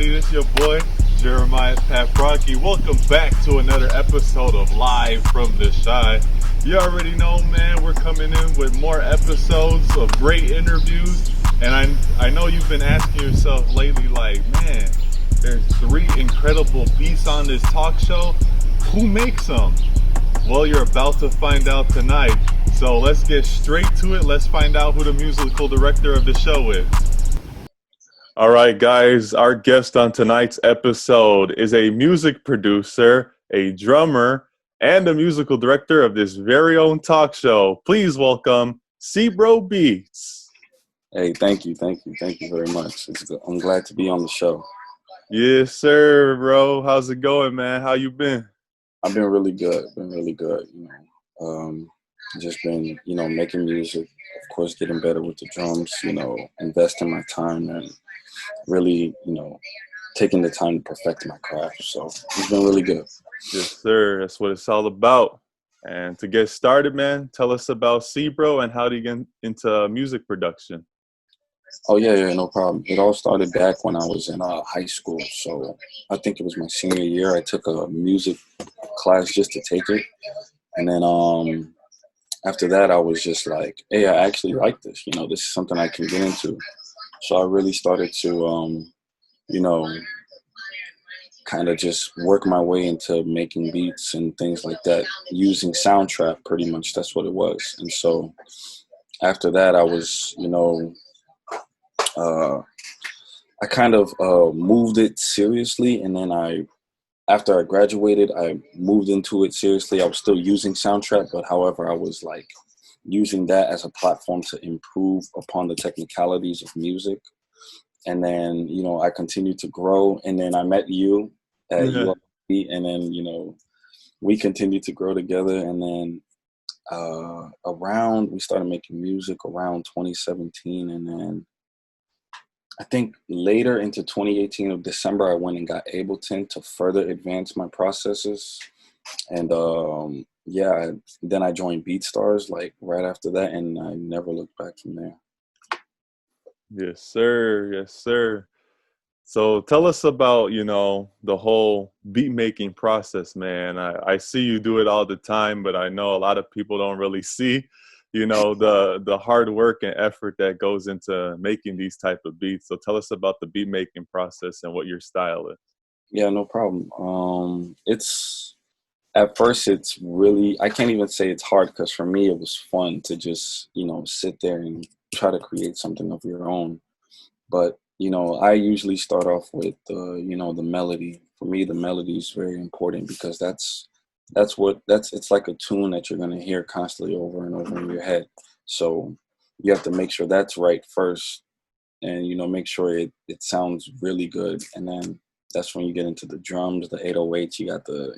everybody. This is your boy, jeremiahpaprocki. Welcome back to another episode of Live from the Shy. You already know, man, we're coming in with more episodes of great interviews. And I know you've been asking yourself lately, like, man, there's 3 incredible beats on this talk show. Who makes them? Well, you're about to find out tonight. So let's get straight to it. Let's find out who the musical director of the show is. All right, guys, our guest on tonight's episode is a music producer, a drummer, and a musical director of this very own talk show. Please welcome CbroBeatz. Hey, thank you very much. I'm glad to be on the show. Yes, sir, bro. How's it going, man? How you been? I've been really good. Just been, making music. Of course, getting better with the drums. Investing my time and really, taking the time to perfect my craft. So it's been really good. Yes, sir. That's what it's all about. And to get started, man, tell us about CBro and how do you get into music production? Oh, yeah, no problem. It all started back when I was in high school. So I think it was my senior year. I took a music class just to take it. And then after that, I was just like, hey, I actually like this. This is something I can get into. So I really started to, kind of just work my way into making beats and things like that using Soundtrap. Pretty much that's what it was. And so after that, I was, I kind of moved it seriously. And then after I graduated, I moved into it seriously. I was still using Soundtrap, but however, I was like using that as a platform to improve upon the technicalities of music. And then, I continued to grow. And then I met you at ULB, and then, we continued to grow together. And then we started making music around 2017. And then I think later into 2018 of December, I went and got Ableton to further advance my processes. And then I joined BeatStars like right after that, and I never looked back from there. Yes, sir. Yes, sir. So tell us about, the whole beat making process, man. I see you do it all the time, but I know a lot of people don't really see, the hard work and effort that goes into making these type of beats. So tell us about the beat making process and what your style is. Yeah, no problem. At first it's really, I can't even say it's hard, because for me it was fun to just, sit there and try to create something of your own. But I usually start off with the melody. For me, the melody is very important, because it's like a tune that you're going to hear constantly over and over in your head. So you have to make sure that's right first, and make sure it sounds really good. And then that's when you get into the drums, the 808s. You got the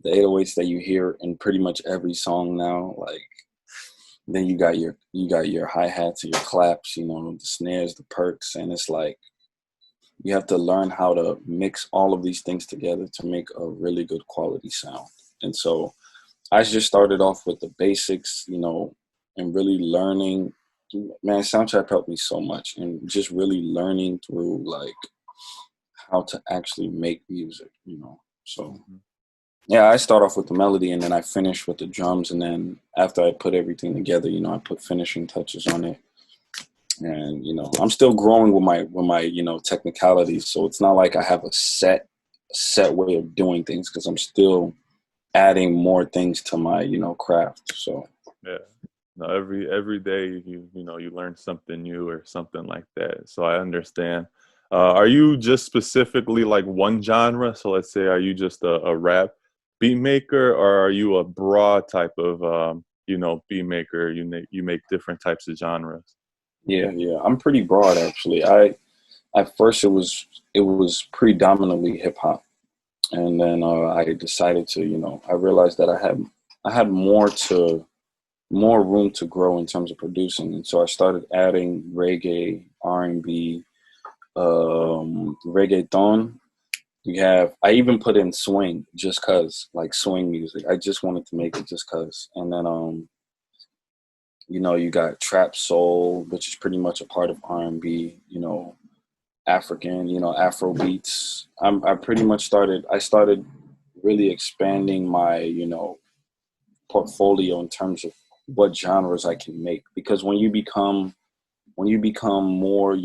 808s that you hear in pretty much every song now. Like, then you got your hi-hats and your claps, the snares, the perks. And it's like you have to learn how to mix all of these things together to make a really good quality sound. And so I just started off with the basics, and really learning. Man, Soundtrap helped me so much, and just really learning through like how to actually make music, So yeah, I start off with the melody, and then I finish with the drums. And then after I put everything together, I put finishing touches on it. And, I'm still growing with my technicalities. So it's not like I have a set way of doing things, because I'm still adding more things to my, craft. So Yeah. No, every day you learn something new or something like that. So I understand. Are you just specifically like one genre? So let's say, are you just a rap beat maker, or are you a broad type of beat maker? You make different types of genres. Yeah, I'm pretty broad, actually. At first it was predominantly hip hop, and then I decided to I realized that I had more room to grow in terms of producing, and so I started adding reggae, R&B, reggaeton. I even put in swing, just cause, like swing music. I just wanted to make it just cause. And then you got trap soul, which is pretty much a part of R&B, African, Afro beats. I pretty much started really expanding my, portfolio in terms of what genres I can make. Because when you become more,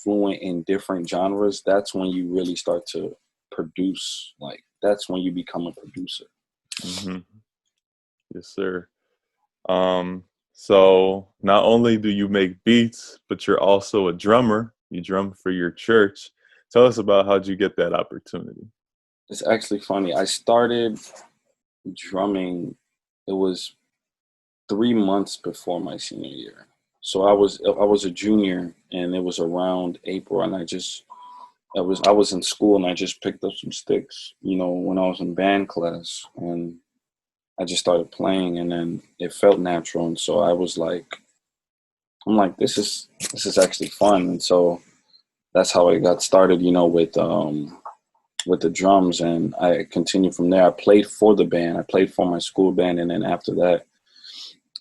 fluent in different genres, that's when you really start to produce. Like, that's when you become a producer. Hmm. Yes, sir. So not only do you make beats, but you're also a drummer. You drum for your church. Tell us about how'd you get that opportunity? It's actually funny. I started drumming, it was 3 months before my senior year. So I was a junior, and it was around April, and I was in school, and I just picked up some sticks, when I was in band class, and I just started playing, and then it felt natural, and so I'm like, this is actually fun, and so that's how I got started, with the drums, and I continued from there. I played for the band, I played for my school band, and then after that,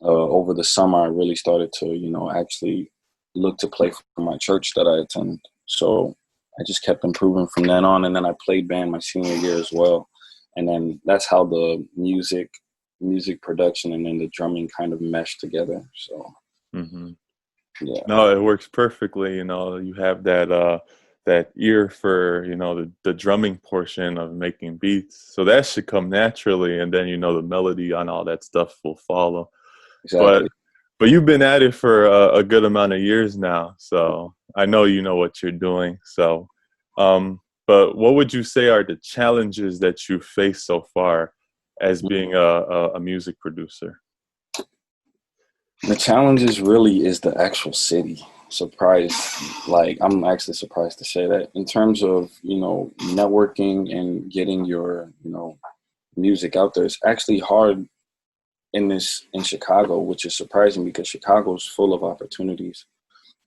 over the summer, I really started to, actually look to play for my church that I attend. So I just kept improving from then on, and then I played band my senior year as well, and then that's how the music production and then the drumming kind of meshed together. So Hmm. yeah, No, it works perfectly. You have that ear for, the drumming portion of making beats. So that should come naturally, and then the melody on all that stuff will follow. exactly. But you've been at it for a good amount of years now, so I know you know what you're doing. So, but what would you say are the challenges that you faced so far as being a music producer? The challenge is really is the actual city. Surprised, like I'm actually surprised to say that in terms of networking and getting your music out there, it's actually hard in Chicago, which is surprising because Chicago is full of opportunities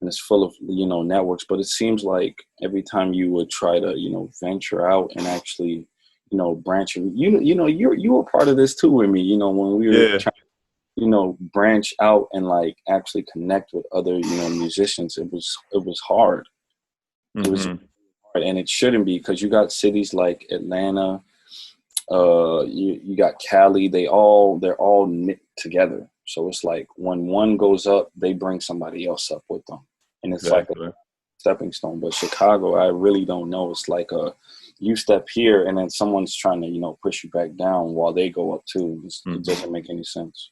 and it's full of networks. But it seems like every time you would try to venture out and actually branch, you were part of this too with me. When we were Yeah. trying branch out and like actually connect with other musicians, it was hard. It was Hmm. hard, and it shouldn't be because you got cities like Atlanta, you got Cali. They're all knit together, so it's like when one goes up, they bring somebody else up with them, and it's like a Exactly. stepping stone. But Chicago, I really don't know. It's like you step here and then someone's trying to push you back down while they go up too. It Hmm. doesn't make any sense.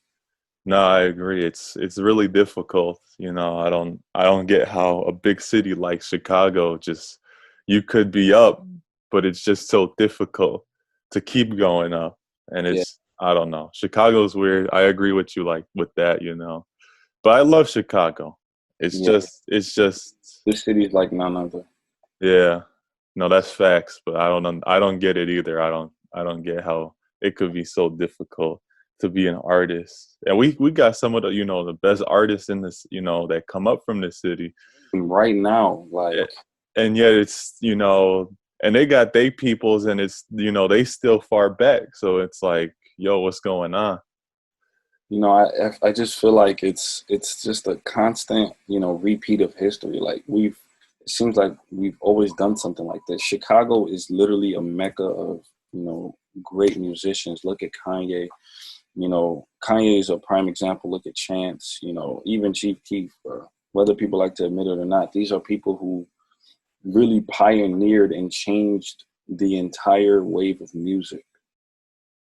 No, I agree. It's really difficult. I don't get how a big city like Chicago just you could be up, but it's just so difficult to keep going up. And Yeah, I don't know. Chicago's weird. I agree with you like with that. But I love Chicago. It's yeah. just This city is like none other. yeah. No, that's facts, but I don't get it either. I don't get how it could be so difficult to be an artist. And we got some of the best artists in this, that come up from this city. And right now, like, And yet and they got they peoples and it's they still far back. So it's like, yo, what's going on? I just feel like it's just a constant, repeat of history. Like it seems like we've always done something like this. Chicago is literally a mecca of, great musicians. Look at Kanye. Kanye is a prime example. Look at Chance. Even Chief Keef. Whether people like to admit it or not, these are people who really pioneered and changed the entire wave of music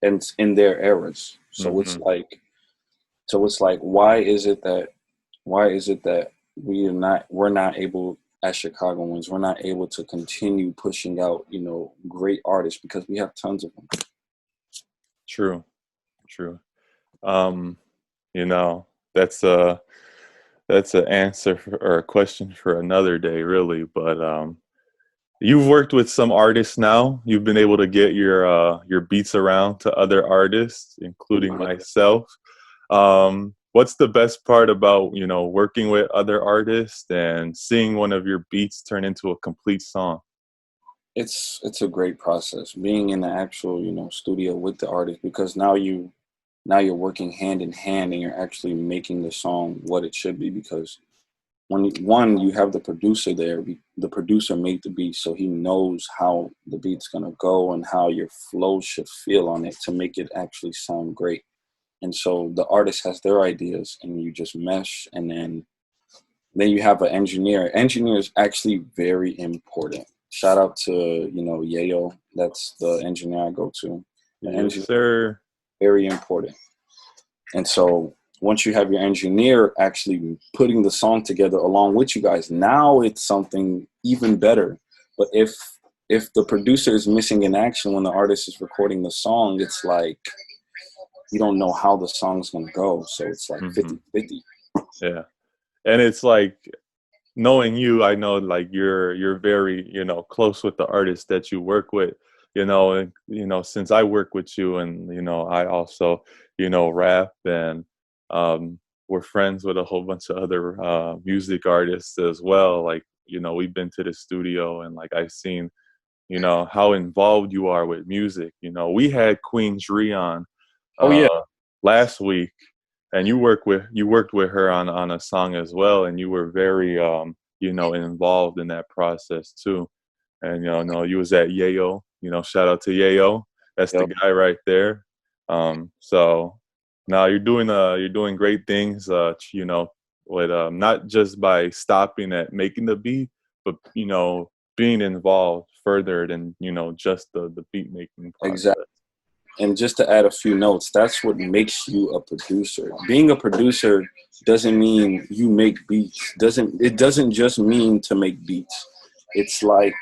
and in their eras. Hmm. So it's like, why is it that we're not able as Chicagoans, we're not able to continue pushing out, great artists because we have tons of them. True, true. Um, you know, that's a that's an answer or a question for another day, really. But you've worked with some artists now. You've been able to get your beats around to other artists, including myself. What's the best part about working with other artists and seeing one of your beats turn into a complete song? It's a great process being in the actual, studio with the artist because now you're working hand in hand and you're actually making the song what it should be because when you have the producer there, the producer made the beat, so he knows how the beat's gonna go and how your flow should feel on it to make it actually sound great. And so the artist has their ideas, and you just mesh, and then you have an engineer. Engineer is actually very important. Shout out to Yayo. That's the engineer I go to. The Yes, engineer, sir. very important. And so once you have your engineer actually putting the song together along with you guys, now it's something even better. But if the producer is missing in action when the artist is recording the song, it's like you don't know how the song's gonna go. So it's like 50-50. Yeah. And it's like, knowing you, I know like you're very, close with the artists that you work with, and since I work with you, and I also, rap, and we're friends with a whole bunch of other music artists as well. Like, we've been to the studio, and like I've seen, how involved you are with music. We had Queen Dree on Oh yeah, last week, and you worked with her on a song as well, and you were very involved in that process too. And no, you was at Yayo. Shout out to Yayo. That's the yep. guy right there. So now you're doing great things. With not just by stopping at making the beat, but being involved further than just the beat making process. Exactly. And just to add a few notes, that's what makes you a producer. Being a producer doesn't mean you make beats. It doesn't just mean to make beats. It's like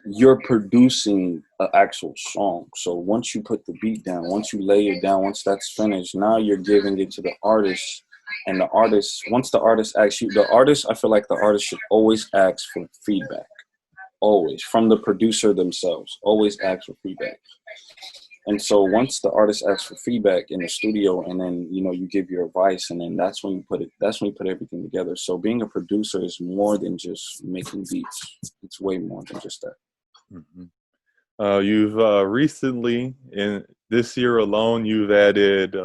you're producing an actual song. So once you put the beat down, once you lay it down, once that's finished, now you're giving it to the artist. And the artist, once the artist asks you, I feel like the artist should always ask for feedback. Always. From the producer themselves. Always ask for feedback. And so once the artist asks for feedback in the studio, and then you give your advice, and then that's when you put everything together. So being a producer is more than just making beats. It's way more than just that. You've recently, in this year alone, you've added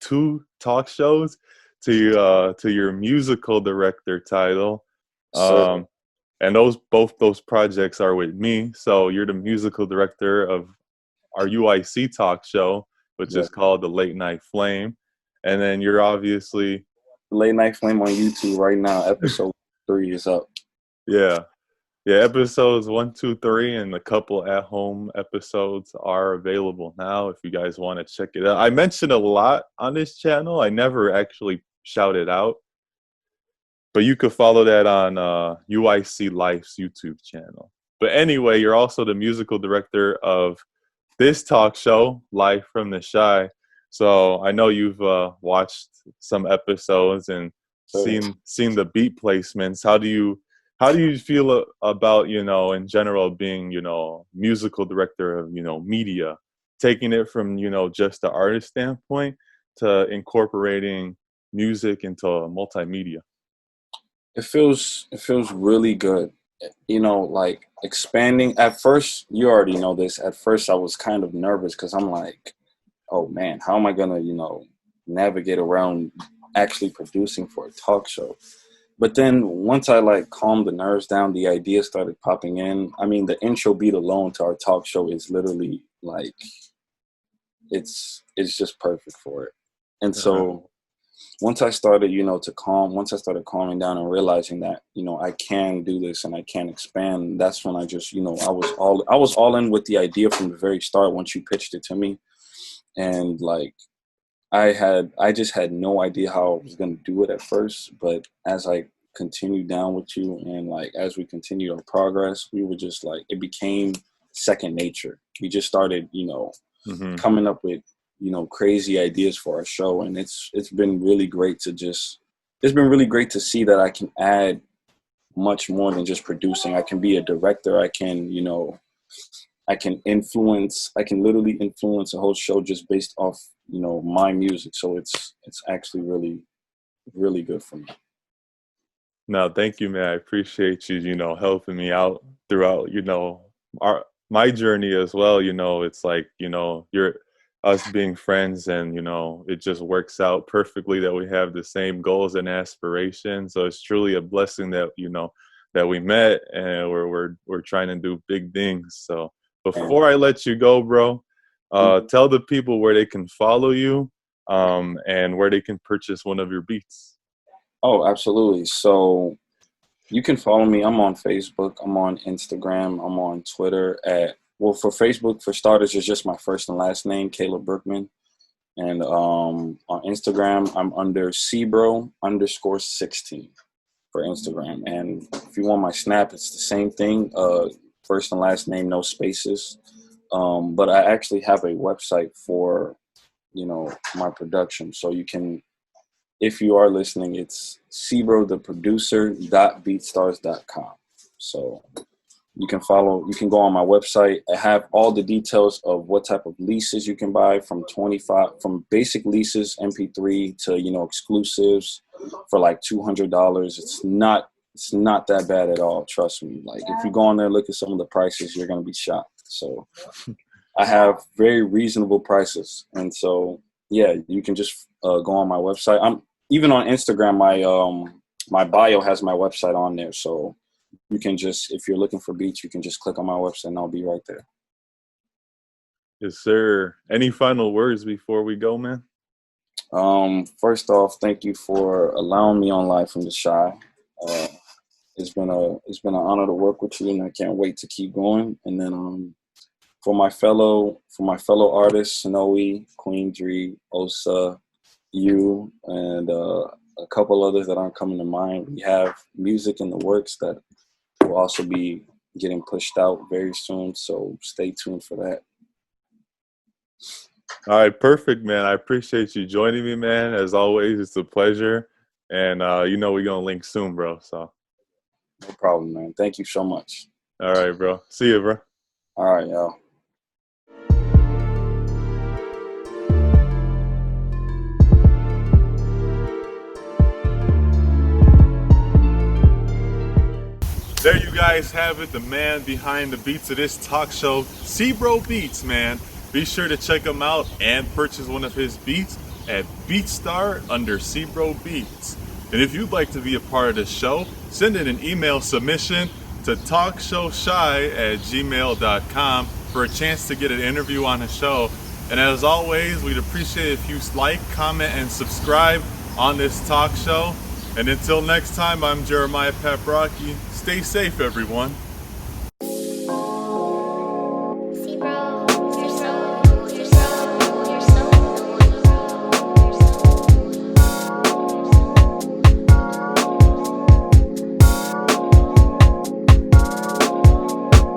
2 talk shows to your musical director title. So And both those projects are with me. So you're the musical director of our UIC talk show, which yeah. is called The Late Night Flame. And then you're obviously Late Night Flame on YouTube right now. Episode 3 is up. Yeah. Episodes 1, 2, 3, and a couple at-home episodes are available now if you guys want to check it out. I mentioned a lot on this channel. I never actually shouted out. But you could follow that on UIC Life's YouTube channel. But anyway, you're also the musical director of this talk show, Live from the Shy. So I know you've watched some episodes and seen the beat placements. How do you feel about in general being musical director of media, taking it from just the artist standpoint to incorporating music into multimedia? It feels really good. Like expanding. At first, you already know this. At first, I was kind of nervous because I'm like, oh man, how am I gonna navigate around actually producing for a talk show? But then once I calmed the nerves down, the ideas started popping in. I mean, the intro beat alone to our talk show is literally it's just perfect for it. And so once I started, once I started calming down and realizing that, I can do this and I can expand, that's when I just, I was all in with the idea from the very start once you pitched it to me. And I just had no idea how I was going to do it at first, but as I continued down with you and as we continued our progress, we were just it became second nature. We just started, coming up with, crazy ideas for our show. And it's been really great to see that I can add much more than just producing. I can be a director. I can literally influence a whole show just based off, my music. So it's actually really, really good for me. No, thank you, man. I appreciate you, helping me out throughout, my journey as well. It's like, us being friends, and it just works out perfectly that we have the same goals and aspirations. So it's truly a blessing that that we met, and we're trying to do big things. So before I let you go, bro, tell the people where they can follow you, and where they can purchase one of your beats. Oh, absolutely. So you can follow me. I'm on Facebook. I'm on Instagram. I'm on Twitter for Facebook, for starters, it's just my first and last name, Caleb Brookman. And on Instagram, I'm under CbroBeatz_16 for Instagram. And if you want my Snap, it's the same thing. First and last name, no spaces. But I actually have a website for, my production. So you can, if you are listening, it's CbroTheProducer.BeatStars.com. So you can go on my website. I have all the details of what type of leases you can buy, from basic leases, MP3, to, exclusives for like $200. It's not that bad at all. Trust me. Like, if you go on there and look at some of the prices, you're going to be shocked. So I have very reasonable prices. And so, yeah, you can just go on my website. I'm even on Instagram. My bio has my website on there. So you can just, if you're looking for beats, you can just click on my website and I'll be right there. Yes, sir. Any final words before we go, man? First off, thank you for allowing me on Live from the Shy. It's been an honor to work with you, and I can't wait to keep going. And then for my fellow artists, Snowy, Queen Dree, Osa, you, and a couple others that aren't coming to mind, we have music in the works that will also be getting pushed out very soon, so stay tuned for that. All right, perfect, man. I appreciate you joining me, man. As always, it's a pleasure. And we're gonna link soon, bro. So no problem, man. Thank you so much. All right, bro. See you, bro. All right, y'all. There you guys have it, the man behind the beats of this talk show, CbroBeatz, man. Be sure to check him out and purchase one of his beats at BeatStar under CbroBeatz. And if you'd like to be a part of the show, send in an email submission to talkshowshy@gmail.com for a chance to get an interview on the show. And as always, we'd appreciate if you like, comment, and subscribe on this talk show. And until next time, I'm JeremiahPaprocki. Stay safe, everyone.